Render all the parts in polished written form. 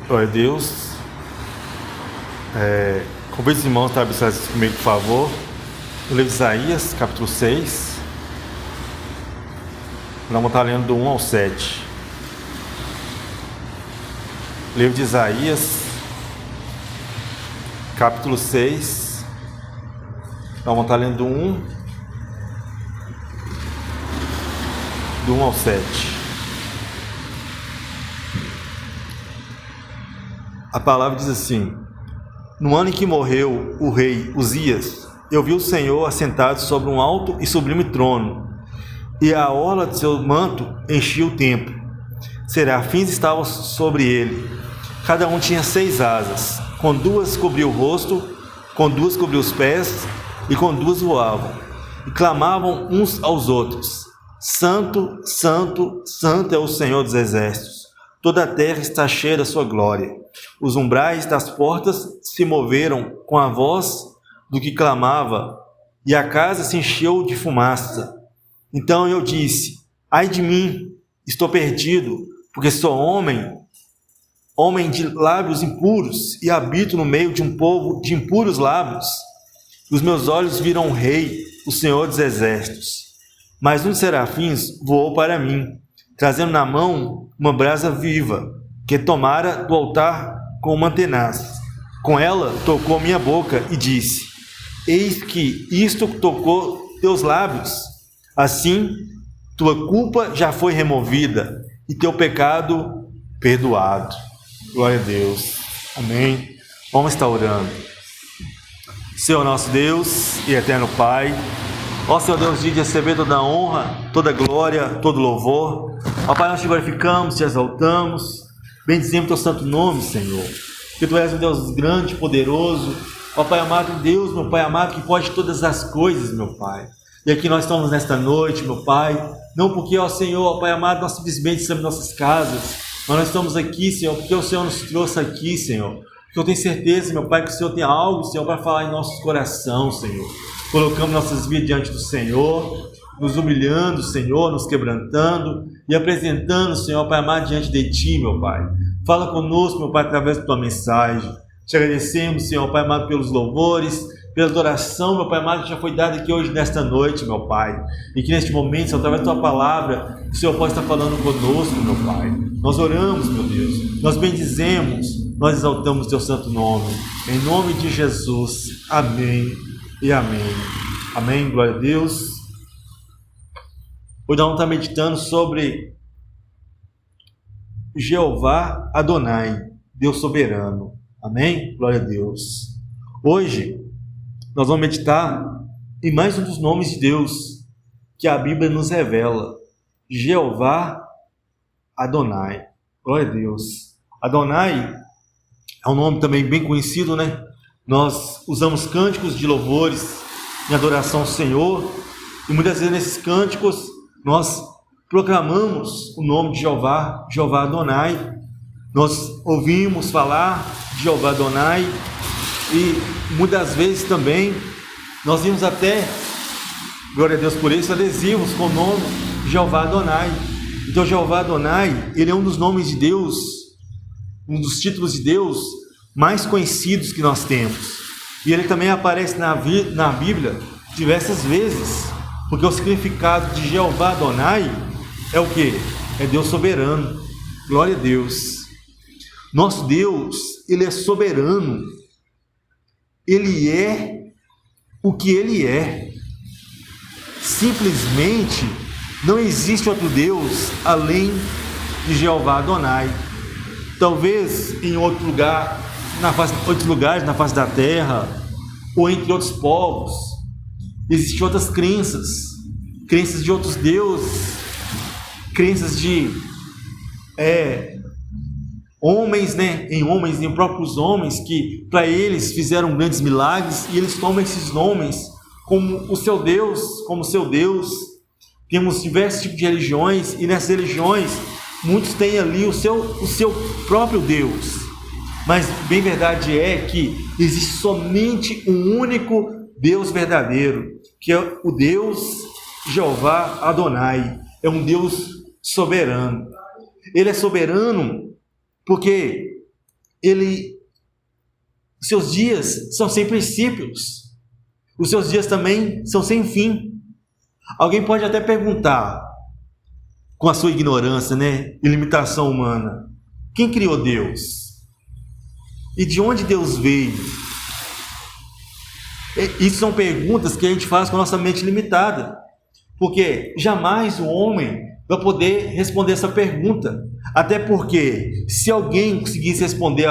Glória a Deus. Convido os irmãos a abrir comigo, por favor. No livro de Isaías, capítulo 6. Nós vamos estar lendo do 1 ao 7. Livro de Isaías, capítulo 6. Nós vamos estar lendo do 1 ao 7. A palavra diz assim: no ano em que morreu o rei Uzias, eu vi o Senhor assentado sobre um alto e sublime trono, e a orla de seu manto enchia o templo. Serafins estavam sobre ele, cada um tinha 6 asas, com 2 cobria o rosto, com 2 cobria os pés, e com 2 voavam, e clamavam uns aos outros: Santo, Santo, Santo é o Senhor dos exércitos, toda a terra está cheia da sua glória. Os umbrais das portas se moveram com a voz do que clamava, e a casa se encheu de fumaça. Então eu disse: ai de mim, estou perdido, porque sou homem de lábios impuros, e habito no meio de um povo de impuros lábios. Os meus olhos viram o Rei, o Senhor dos exércitos. Mas um dos serafins voou para mim, trazendo na mão uma brasa viva, que tomara do altar com uma tenaz. Com ela tocou minha boca e disse: eis que isto tocou teus lábios. Assim, tua culpa já foi removida e teu pecado perdoado. Glória a Deus. Amém. Vamos estar orando. Senhor nosso Deus e eterno Pai, ó Senhor Deus, de receber toda a honra, toda a glória, todo o louvor. Ó Pai, nós te glorificamos, te exaltamos, bendizemos teu santo nome, Senhor, que tu és um Deus grande, poderoso. Ó Pai amado, Deus, meu Pai amado, que pode todas as coisas, meu Pai. E aqui nós estamos nesta noite, meu Pai, não porque, ó Senhor, ó Pai amado, nós simplesmente estamos em nossas casas, mas nós estamos aqui, Senhor, porque o Senhor nos trouxe aqui, Senhor. Porque eu tenho certeza, meu Pai, que o Senhor tem algo, Senhor, para falar em nossos corações, Senhor. Colocamos nossas vidas diante do Senhor, nos humilhando, Senhor, nos quebrantando e apresentando, Senhor, Pai amado, diante de Ti, meu Pai. Fala conosco, meu Pai, através da Tua mensagem. Te agradecemos, Senhor, Pai amado, pelos louvores, pela adoração, meu Pai amado, que já foi dada aqui hoje, nesta noite, meu Pai. E que neste momento, Senhor, através da Tua palavra, o Senhor pode estar falando conosco, meu Pai. Nós oramos, meu Deus, nós bendizemos, nós exaltamos Teu santo nome. Em nome de Jesus. Amém e amém. Amém, glória a Deus. Hoje nós vamos estar meditando sobre Jeová Adonai, Deus soberano. Amém? Glória a Deus. Hoje nós vamos meditar em mais um dos nomes de Deus que a Bíblia nos revela: Jeová Adonai. Glória a Deus. Adonai é um nome também bem conhecido, né? Nós usamos cânticos de louvores em adoração ao Senhor, e muitas vezes nesses cânticos nós proclamamos o nome de Jeová, Jeová Adonai. Nós ouvimos falar de Jeová Adonai, e muitas vezes também nós vimos até, glória a Deus por isso, adesivos com o nome Jeová Adonai. Então Jeová Adonai, ele é um dos nomes de Deus, um dos títulos de Deus mais conhecidos que nós temos. E ele também aparece na Bíblia diversas vezes, porque o significado de Jeová Adonai é o quê? É Deus soberano. Glória a Deus. Nosso Deus, ele é soberano. Ele é o que ele é. Simplesmente não existe outro Deus além de Jeová Adonai. Talvez em outros lugares na face da terra, ou entre outros povos, existem outras crenças de outros deuses, crenças de homens, né? Em próprios homens, que para eles fizeram grandes milagres, e eles tomam esses nomes como o seu Deus, Temos diversos tipos de religiões, e nessas religiões muitos têm ali o seu próprio Deus. Mas bem verdade é que existe somente um único Deus verdadeiro, que é o Deus Jeová Adonai. É um Deus soberano. Ele é soberano porque seus dias são sem princípios. Os seus dias também são sem fim. Alguém pode até perguntar, com a sua ignorância, né, e limitação humana, quem criou Deus? E de onde Deus veio? Isso são perguntas que a gente faz com a nossa mente limitada, porque jamais o homem vai poder responder essa pergunta. Até porque, se alguém conseguisse responder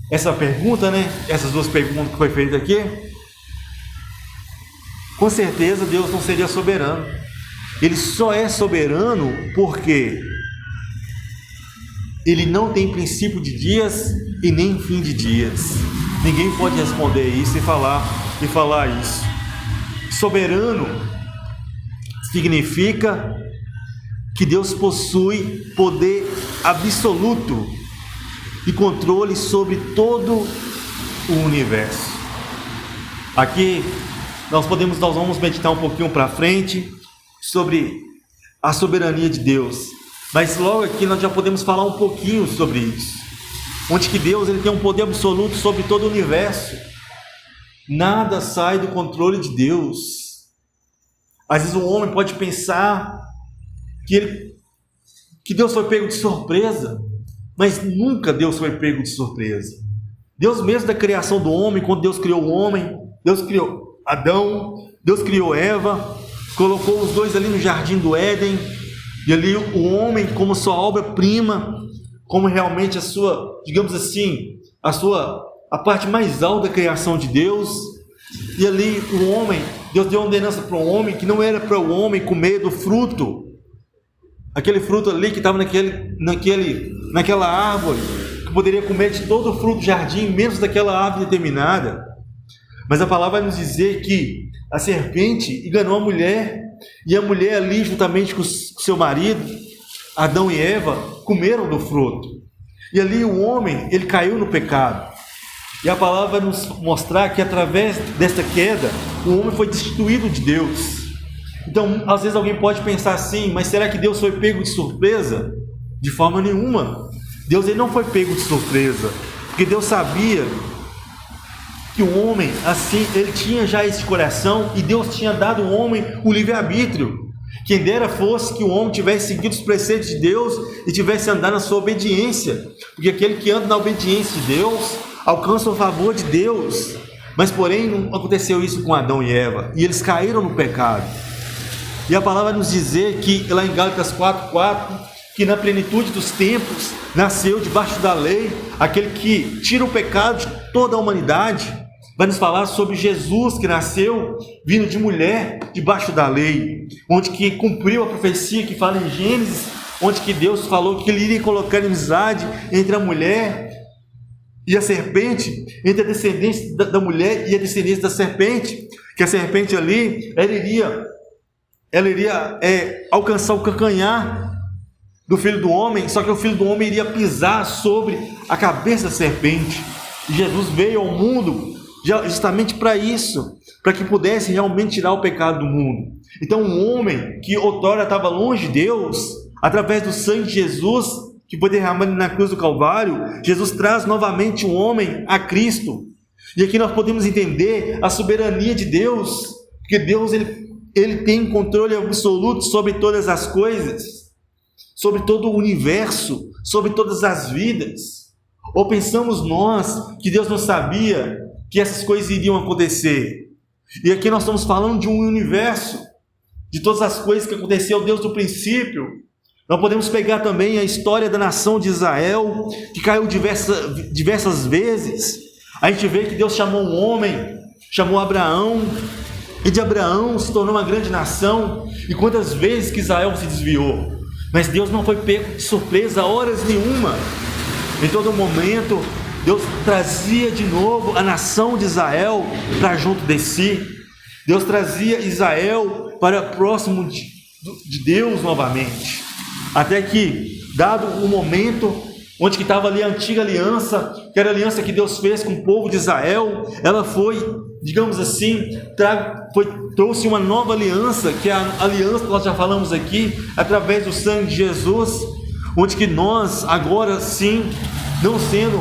essa pergunta, né, essas duas perguntas que foi feita aqui, com certeza Deus não seria soberano. Ele só é soberano porque Ele não tem princípio de dias e nem fim de dias. Ninguém pode responder isso e falar isso. Soberano significa que Deus possui poder absoluto e controle sobre todo o universo. Aqui nós vamos meditar um pouquinho para frente sobre a soberania de Deus, mas logo aqui nós já podemos falar um pouquinho sobre isso, onde que Deus ele tem um poder absoluto sobre todo o universo. Nada sai do controle de Deus. Às vezes o homem pode pensar que Deus foi pego de surpresa, mas nunca Deus foi pego de surpresa. Deus mesmo da criação do homem, quando Deus criou o homem, Deus criou Adão, Deus criou Eva, colocou os dois ali no jardim do Éden, e ali o homem como sua obra-prima, como realmente a sua, digamos assim, a parte mais alta da criação de Deus. E ali o homem, Deus deu uma ordenança para o homem, que não era para o homem comer do fruto, aquele fruto ali que estava naquela árvore, que poderia comer de todo o fruto do jardim, menos daquela árvore determinada. Mas a palavra vai nos dizer que a serpente enganou a mulher, e a mulher ali, juntamente com seu marido, Adão e Eva, comeram do fruto. E ali o homem, ele caiu no pecado. E a palavra vai nos mostrar que através desta queda, o homem foi destituído de Deus. Então, às vezes alguém pode pensar assim, mas será que Deus foi pego de surpresa? De forma nenhuma. Deus ele não foi pego de surpresa, porque Deus sabia que o homem, assim, ele tinha já esse coração, e Deus tinha dado ao homem o livre-arbítrio. Quem dera fosse que o homem tivesse seguido os preceitos de Deus e tivesse andado na sua obediência, porque aquele que anda na obediência de Deus alcança o favor de Deus. Mas porém não aconteceu isso com Adão e Eva, e eles caíram no pecado. E a palavra vai nos dizer que lá em Gálatas 4:4, que na plenitude dos tempos nasceu debaixo da lei aquele que tira o pecado de toda a humanidade. Vai nos falar sobre Jesus, que nasceu vindo de mulher debaixo da lei, onde que cumpriu a profecia que fala em Gênesis, onde que Deus falou que ele iria colocar inimizade entre a mulher e a serpente, entre a descendência da mulher e a descendência da serpente, que a serpente ali, ela iria alcançar o calcanhar do filho do homem, só que o filho do homem iria pisar sobre a cabeça da serpente. E Jesus veio ao mundo justamente para isso, para que pudesse realmente tirar o pecado do mundo. Então um homem que outrora estava longe de Deus, através do sangue de Jesus, que foi derramado na cruz do Calvário, Jesus traz novamente o homem a Cristo. E aqui nós podemos entender a soberania de Deus, porque Deus ele tem controle absoluto sobre todas as coisas, sobre todo o universo, sobre todas as vidas. Ou pensamos nós que Deus não sabia que essas coisas iriam acontecer? E aqui nós estamos falando de um universo, de todas as coisas que aconteceu desde o princípio. Nós podemos pegar também a história da nação de Israel, que caiu diversas vezes. A gente vê que Deus chamou um homem, chamou Abraão, e de Abraão se tornou uma grande nação. E quantas vezes que Israel se desviou, mas Deus não foi pego de surpresa horas nenhuma. Em todo momento Deus trazia de novo a nação de Israel para junto de si. Deus trazia Israel para próximo de Deus novamente. Até que, dado o momento onde que estava ali a antiga aliança, que era a aliança que Deus fez com o povo de Israel, ela foi, digamos assim, trouxe uma nova aliança, que é a aliança que nós já falamos aqui, através do sangue de Jesus, onde que nós agora sim não sendo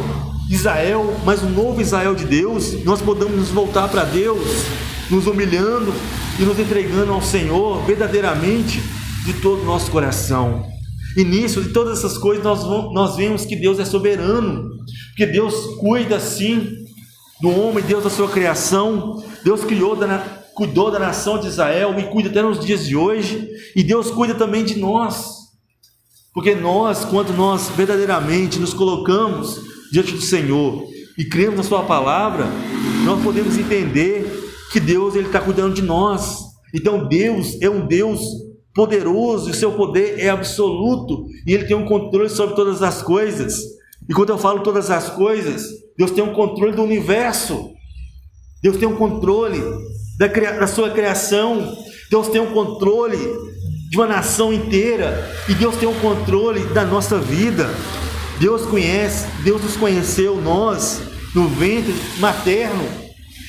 Israel, mas um novo Israel de Deus, nós podemos nos voltar para Deus, nos humilhando e nos entregando ao Senhor verdadeiramente de todo o nosso coração. E nisso, de todas essas coisas, nós vemos que Deus é soberano, porque Deus cuida sim do homem, Deus da sua criação. Deus cuidou da nação de Israel e cuida até nos dias de hoje, e Deus cuida também de nós, porque nós, quando nós verdadeiramente nos colocamos diante do Senhor e cremos na sua palavra, nós podemos entender que Deus está cuidando de nós. Então Deus é um Deus poderoso, e seu poder é absoluto, e Ele tem um controle sobre todas as coisas. E quando eu falo todas as coisas, Deus tem um controle do universo, Deus tem um controle da sua criação, Deus tem um controle de uma nação inteira, e Deus tem um controle da nossa vida. Deus nos conheceu, nós, no ventre materno,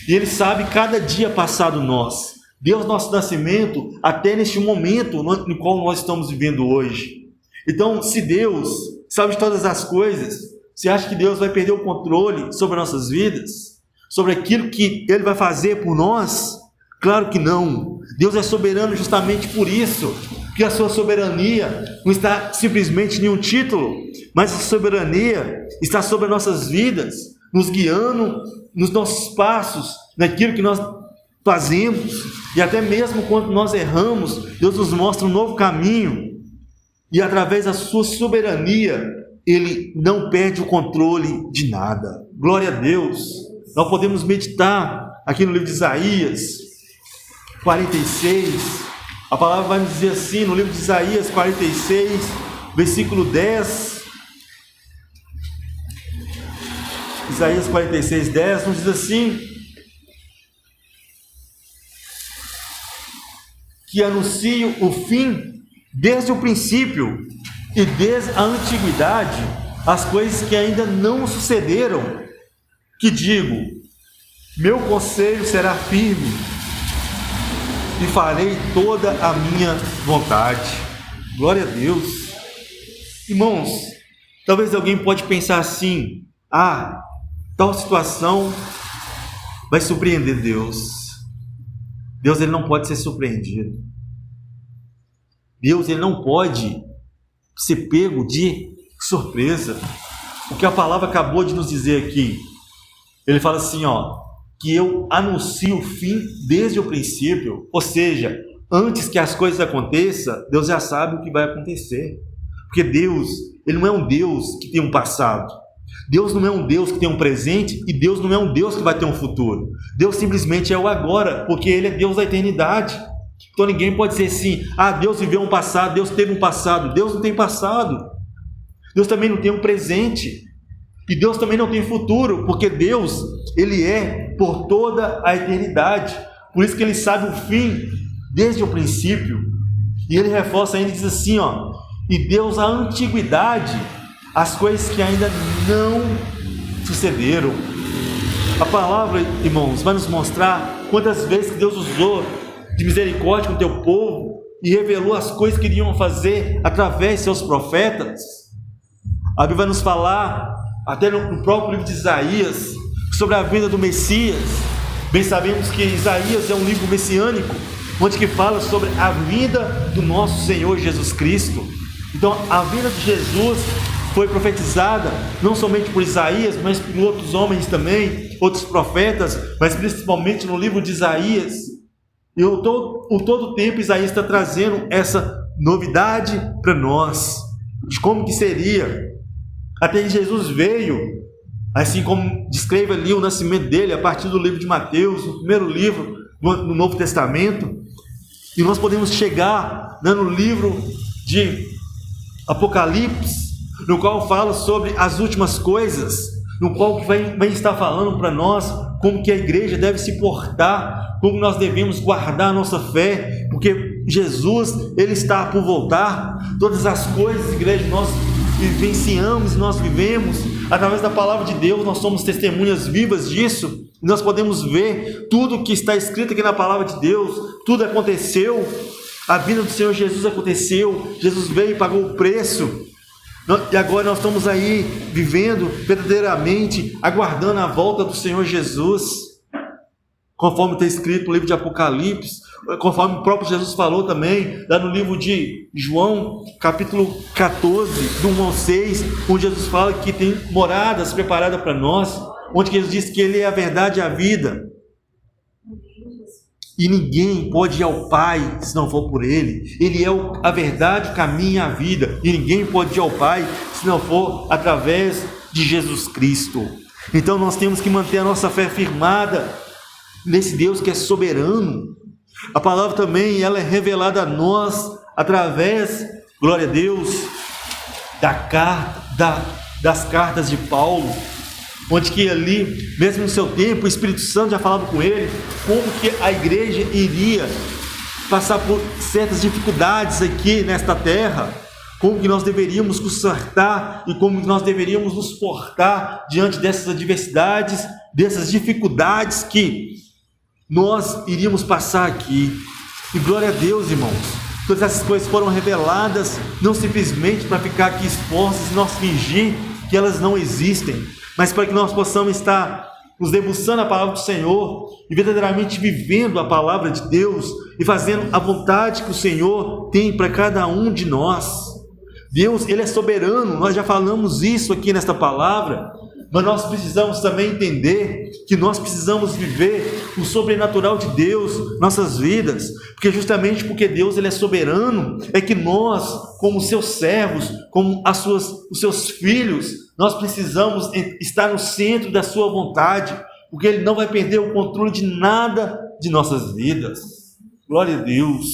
e Ele sabe cada dia passado nós, Deus nosso nascimento, até neste momento no qual nós estamos vivendo hoje. Então, se Deus sabe de todas as coisas, você acha que Deus vai perder o controle sobre nossas vidas? Sobre aquilo que Ele vai fazer por nós? Claro que não. Deus é soberano justamente por isso, porque a sua soberania não está simplesmente em um título, mas a soberania está sobre as nossas vidas, nos guiando nos nossos passos, naquilo que nós fazemos, e até mesmo quando nós erramos, Deus nos mostra um novo caminho, e através da sua soberania, Ele não perde o controle de nada. Glória a Deus. Nós podemos meditar aqui no livro de Isaías 46, a palavra vai nos dizer assim, no livro de Isaías 46, versículo 10, Isaías 46, 10, nos diz assim: que anuncio o fim desde o princípio e desde a antiguidade, as coisas que ainda não sucederam, que digo, meu conselho será firme e farei toda a minha vontade. Glória a Deus. Irmãos, talvez alguém pode pensar assim: tal situação vai surpreender Deus. Deus, Ele não pode ser surpreendido. Deus, Ele não pode ser pego de surpresa. O que a palavra acabou de nos dizer aqui, Ele fala assim, que eu anuncio o fim desde o princípio, ou seja, antes que as coisas aconteçam, Deus já sabe o que vai acontecer, porque Deus, Ele não é um Deus que tem um passado, Deus não é um Deus que tem um presente, e Deus não é um Deus que vai ter um futuro. Deus simplesmente é o agora, porque Ele é Deus da eternidade. Então ninguém pode dizer assim, Deus viveu um passado, Deus teve um passado. Deus não tem passado, Deus também não tem um presente, e Deus também não tem futuro, porque Deus, Ele é por toda a eternidade. Por isso que Ele sabe o fim desde o princípio. E Ele reforça ainda e diz assim, e Deus a antiguidade, as coisas que ainda não sucederam. A palavra, irmãos, vai nos mostrar quantas vezes que Deus usou de misericórdia com o teu povo e revelou as coisas que iriam fazer através de seus profetas. A Bíblia vai nos falar, até no próprio livro de Isaías, sobre a vinda do Messias. Bem sabemos que Isaías é um livro messiânico, onde que fala sobre a vinda do nosso Senhor Jesus Cristo. Então, a vinda de Jesus foi profetizada não somente por Isaías, mas por outros homens também, outros profetas, mas principalmente no livro de Isaías. E todo o tempo Isaías está trazendo essa novidade para nós, de como que seria, até que Jesus veio, assim como descreve ali o nascimento dele, a partir do livro de Mateus, o primeiro livro no Novo Testamento, e nós podemos chegar no livro de Apocalipse, no qual fala sobre as últimas coisas, no qual vai estar falando para nós como que a igreja deve se portar, como nós devemos guardar a nossa fé, porque Jesus, Ele está por voltar. Todas as coisas, igreja, nós vivenciamos, nós vivemos, através da palavra de Deus, nós somos testemunhas vivas disso, e nós podemos ver tudo que está escrito aqui na palavra de Deus, tudo aconteceu, a vinda do Senhor Jesus aconteceu, Jesus veio e pagou o preço, E agora nós estamos aí vivendo verdadeiramente, aguardando a volta do Senhor Jesus, conforme está escrito no livro de Apocalipse, conforme o próprio Jesus falou também, lá no livro de João, capítulo 14, do 1 ao 6, onde Jesus fala que tem moradas preparadas para nós, onde Jesus diz que Ele é a verdade e a vida. E ninguém pode ir ao Pai se não for por Ele. Ele é a verdade, o caminho e a vida. E ninguém pode ir ao Pai se não for através de Jesus Cristo. Então nós temos que manter a nossa fé firmada nesse Deus que é soberano. A palavra também ela é revelada a nós através, glória a Deus, das cartas de Paulo, onde que ali, mesmo no seu tempo, o Espírito Santo já falava com ele como que a igreja iria passar por certas dificuldades aqui nesta terra, como que nós deveríamos consertar e como que nós deveríamos nos portar diante dessas adversidades, dessas dificuldades que nós iríamos passar aqui. E glória a Deus, irmãos, todas essas coisas foram reveladas não simplesmente para ficar aqui expostos e nós fingir que elas não existem, mas para que nós possamos estar nos debruçando a palavra do Senhor e verdadeiramente vivendo a palavra de Deus e fazendo a vontade que o Senhor tem para cada um de nós. Deus, Ele é soberano, nós já falamos isso aqui nesta palavra, mas nós precisamos também entender que nós precisamos viver o sobrenatural de Deus em nossas vidas, porque justamente porque Deus Ele é soberano, é que nós, como seus servos, como os seus filhos, nós precisamos estar no centro da sua vontade, porque Ele não vai perder o controle de nada de nossas vidas. Glória a Deus.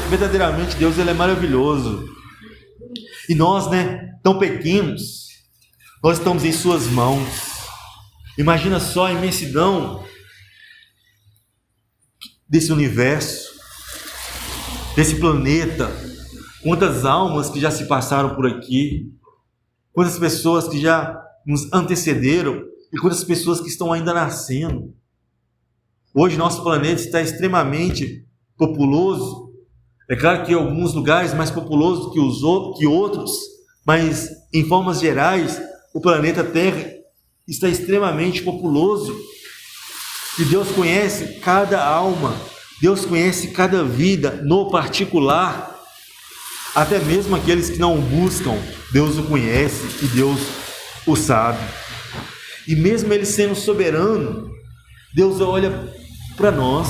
Verdadeiramente Deus Ele é maravilhoso. E nós, tão pequenos, nós estamos em suas mãos. Imagina só a imensidão desse universo, desse planeta, quantas almas que já se passaram por aqui, quantas pessoas que já nos antecederam e quantas pessoas que estão ainda nascendo. Hoje nosso planeta está extremamente populoso. É claro que em alguns lugares mais populoso que outros, mas em formas gerais, o planeta Terra está extremamente populoso. E Deus conhece cada alma, Deus conhece cada vida no particular. Até mesmo aqueles que não o buscam, Deus o conhece e Deus o sabe. E mesmo Ele sendo soberano, Deus olha para nós.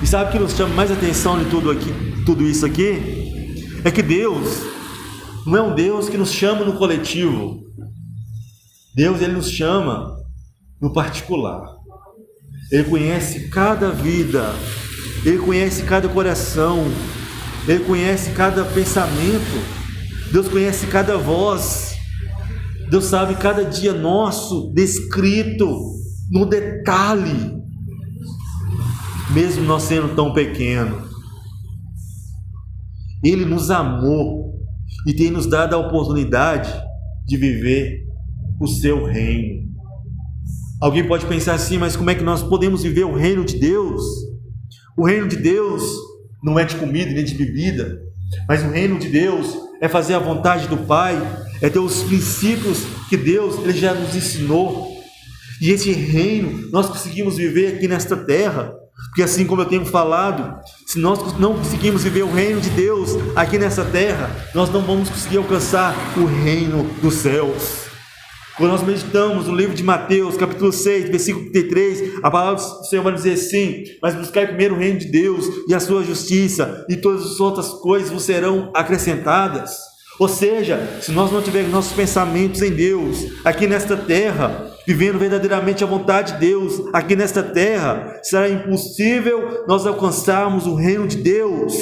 E sabe o que nos chama mais atenção de tudo isso aqui? É que Deus não é um Deus que nos chama no coletivo. Deus, Ele nos chama no particular. Ele conhece cada vida, Ele conhece cada coração, Ele conhece cada pensamento, Deus conhece cada voz, Deus sabe cada dia nosso descrito no detalhe, mesmo nós sendo tão pequenos. Ele nos amou e tem nos dado a oportunidade de viver o seu reino. Alguém pode pensar assim, mas como é que nós podemos viver o reino de Deus? O reino de Deus não é de comida nem de bebida, mas o reino de Deus é fazer a vontade do Pai, é ter os princípios que Deus Ele já nos ensinou. E esse reino nós conseguimos viver aqui nesta terra, porque assim como eu tenho falado, se nós não conseguimos viver o reino de Deus aqui nessa terra, nós não vamos conseguir alcançar o reino dos céus. Quando nós meditamos no livro de Mateus, capítulo 6, versículo 33, a palavra do Senhor vai dizer assim: mas buscai primeiro o reino de Deus e a sua justiça, e todas as outras coisas vos serão acrescentadas. Ou seja, se nós não tivermos nossos pensamentos em Deus, aqui nesta terra, vivendo verdadeiramente a vontade de Deus, aqui nesta terra, será impossível nós alcançarmos o reino de Deus.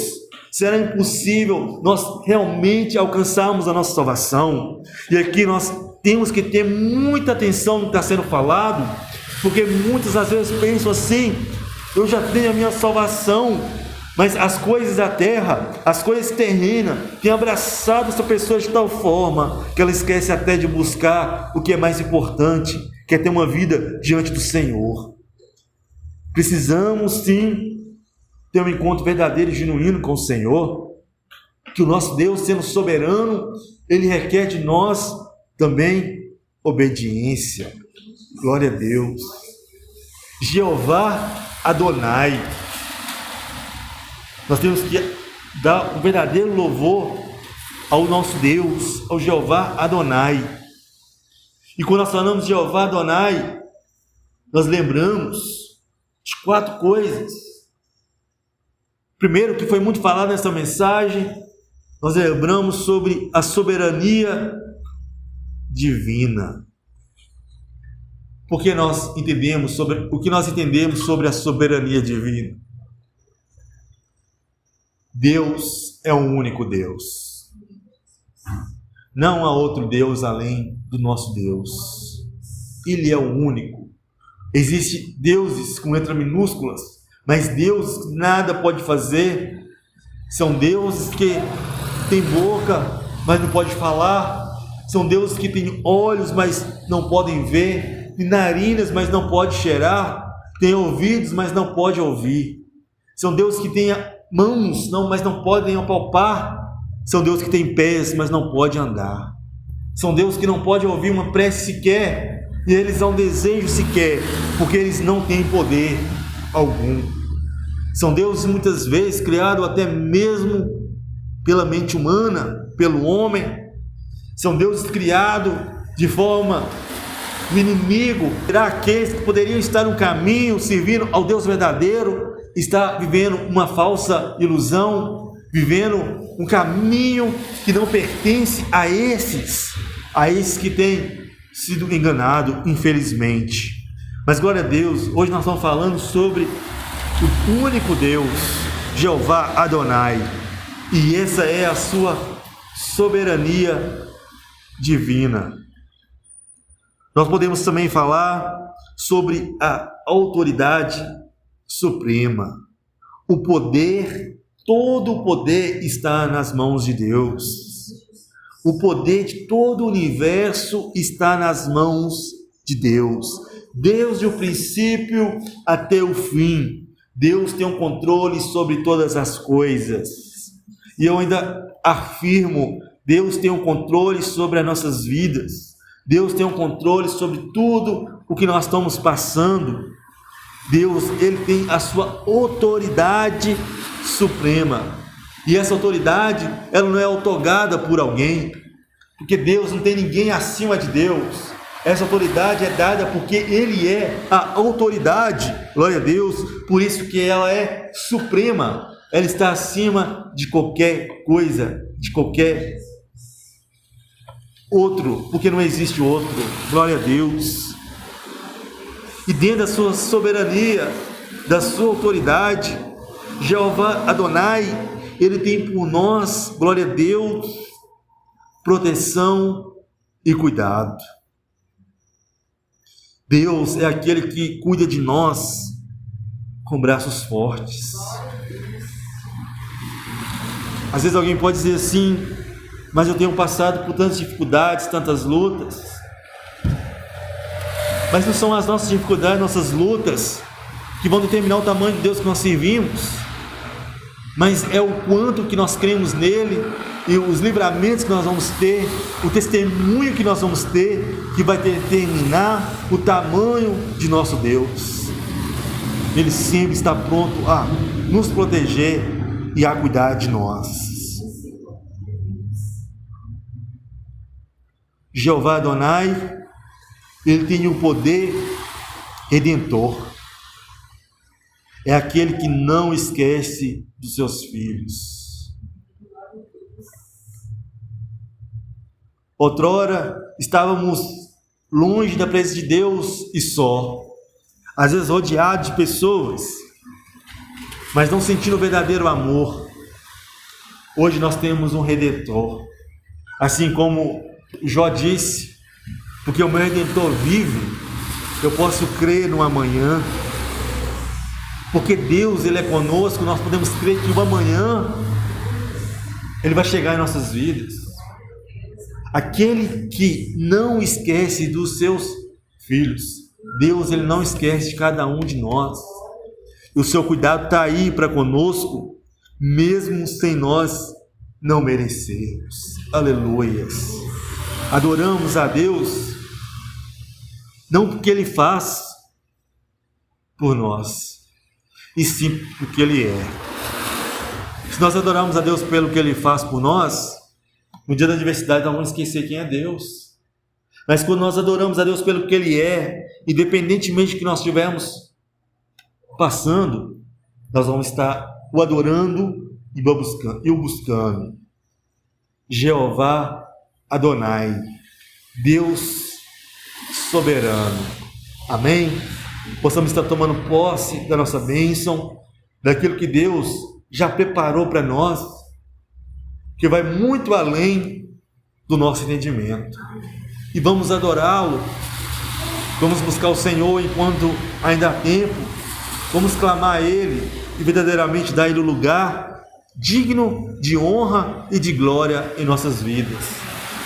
Será impossível nós realmente alcançarmos a nossa salvação. E aqui nós temos que ter muita atenção no que está sendo falado, porque muitas às vezes pensam assim: eu já tenho a minha salvação, mas as coisas da terra, as coisas terrenas, têm abraçado essa pessoa de tal forma que ela esquece até de buscar o que é mais importante, que é ter uma vida diante do Senhor. Precisamos sim ter um encontro verdadeiro e genuíno com o Senhor, que o nosso Deus, sendo soberano, Ele requer de nós também obediência. Glória a Deus. Jeová Adonai. Nós temos que dar um verdadeiro louvor ao nosso Deus, ao Jeová Adonai. E quando nós falamos de Jeová Adonai, nós lembramos de 4 coisas. Primeiro, que foi muito falado nessa mensagem, nós lembramos sobre a soberania divina. Porque nós entendemos sobre o que nós entendemos sobre a soberania divina. Deus é o único Deus. Não há outro Deus além do nosso Deus. Ele é o único. Existem deuses com letras minúsculas, mas Deus nada pode fazer. São deuses que têm boca, mas não podem falar. São deuses que têm olhos, mas não podem ver. Tem narinas, mas não pode cheirar. Tem ouvidos, mas não pode ouvir. São deuses que têm mãos, mas não podem apalpar. São deuses que têm pés, mas não podem andar. São deuses que não podem ouvir uma prece sequer, e eles não desejam sequer, porque eles não têm poder algum. São deuses muitas vezes criados até mesmo pela mente humana, pelo homem. São deuses criados de forma o inimigo, será aqueles que poderiam estar no caminho, servindo ao Deus verdadeiro, está vivendo uma falsa ilusão, vivendo um caminho que não pertence a esses que têm sido enganados, infelizmente. Mas glória a Deus, hoje nós estamos falando sobre o único Deus, Jeová Adonai, e essa é a sua soberania divina. Nós podemos também falar sobre a autoridade suprema. O poder, todo o poder está nas mãos de Deus. O poder de todo o universo está nas mãos de Deus. Desde o princípio até o fim, Deus tem um controle sobre todas as coisas. E eu ainda afirmo, Deus tem um controle sobre as nossas vidas. Deus tem um controle sobre tudo o que nós estamos passando. Deus, Ele tem a sua autoridade suprema. E essa autoridade, ela não é outorgada por alguém, porque Deus não tem ninguém acima de Deus. Essa autoridade é dada porque Ele é a autoridade, glória a Deus, por isso que ela é suprema. Ela está acima de qualquer coisa, de qualquer outro, porque não existe outro, glória a Deus. E dentro da sua soberania, da sua autoridade, Jeová Adonai, Ele tem por nós, glória a Deus, proteção e cuidado. Deus é aquele que cuida de nós com braços fortes. Às vezes alguém pode dizer assim, mas eu tenho passado por tantas dificuldades, tantas lutas. Mas não são as nossas dificuldades, nossas lutas, que vão determinar o tamanho de Deus que nós servimos, mas é o quanto que nós cremos nele e os livramentos que nós vamos ter, o testemunho que nós vamos ter, que vai determinar o tamanho de nosso Deus. Ele sempre está pronto a nos proteger e a cuidar de nós. Jeová Adonai, Ele tem um poder redentor. É aquele que não esquece dos seus filhos. Outrora estávamos longe da presença de Deus e só, às vezes rodeados de pessoas, mas não sentindo o verdadeiro amor. Hoje nós temos um Redentor, assim como Jó disse, porque o meu Redentor vive, eu posso crer no amanhã, porque Deus, Ele é conosco, nós podemos crer que o amanhã Ele vai chegar em nossas vidas. Aquele que não esquece dos seus filhos, Deus, Ele não esquece de cada um de nós, e o seu cuidado está aí para conosco, mesmo sem nós não merecemos. Aleluias. Adoramos a Deus não porque Ele faz por nós, e sim porque Ele é. Se nós adorarmos a Deus pelo que Ele faz por nós, no dia da adversidade nós vamos esquecer quem é Deus. Mas quando nós adoramos a Deus pelo que Ele é, independentemente do que nós estivermos passando, nós vamos estar o adorando e o buscando. Jeová Adonai, Deus soberano. Amém? Possamos estar tomando posse da nossa bênção, daquilo que Deus já preparou para nós, que vai muito além do nosso entendimento. E vamos adorá-lo, vamos buscar o Senhor enquanto ainda há tempo, vamos clamar a Ele e verdadeiramente dar a Ele o lugar digno de honra e de glória em nossas vidas.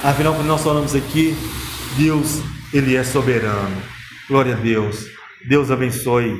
Afinal, quando nós falamos aqui, Deus, Ele é soberano. Glória a Deus. Deus abençoe